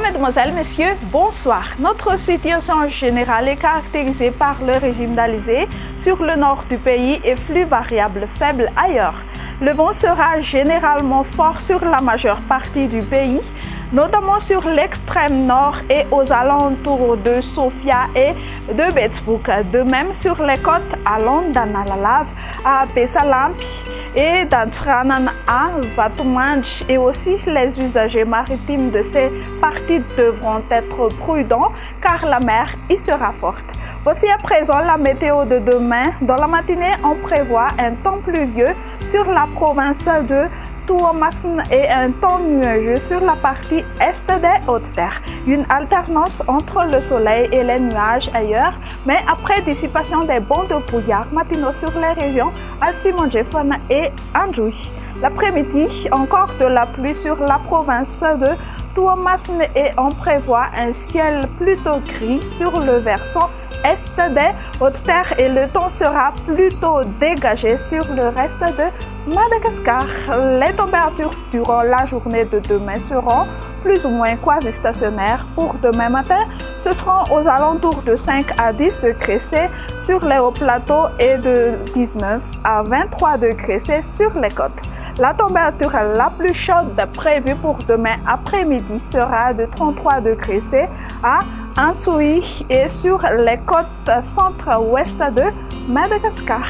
Mesdemoiselles, Messieurs, bonsoir. Notre situation générale est caractérisée par le régime d'Alizé sur le nord du pays et flux variable faible ailleurs. Le vent sera généralement fort sur la majeure partie du pays, notamment sur l'extrême nord et aux alentours de Sofia et de Betsbouk. De même sur les côtes allant d'Analalav à Bessalampi et d'Antranan à Vatumanj, et aussi les usagers maritimes de ces parties devront être prudents car la mer y sera forte. Voici à présent la météo de demain. Dans la matinée, on prévoit un temps pluvieux sur la province de Tuamasn et un temps nuageux sur la partie est des Hautes-Terres. Une alternance entre le soleil et les nuages ailleurs, mais après dissipation des bancs de brouillard matinaux sur les régions Alsimondjefan et Anjouy. L'après-midi, encore de la pluie sur la province de Tuamasn et on prévoit un ciel plutôt gris sur le versant est des Hautes-Terres et le temps sera plutôt dégagé sur le reste de Madagascar. Les températures durant la journée de demain seront plus ou moins quasi-stationnaires. Pour demain matin, ce seront aux alentours de 5 à 10 degrés C sur les hauts plateaux et de 19 à 23 degrés C sur les côtes. La température la plus chaude prévue pour demain après-midi sera de 33 degrés C à Antsouy et sur les côtes centre-ouest de Madagascar.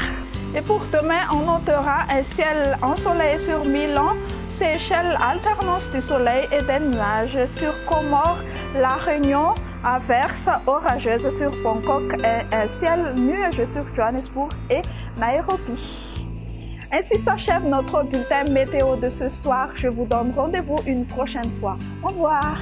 Et pour demain, on notera un ciel ensoleillé sur Milan, Seychelles, alternance du soleil et des nuages sur Comores, La Réunion, averse orageuse sur Bangkok et un ciel nuageux sur Johannesburg et Nairobi. Ainsi s'achève notre bulletin météo de ce soir. Je vous donne rendez-vous une prochaine fois. Au revoir.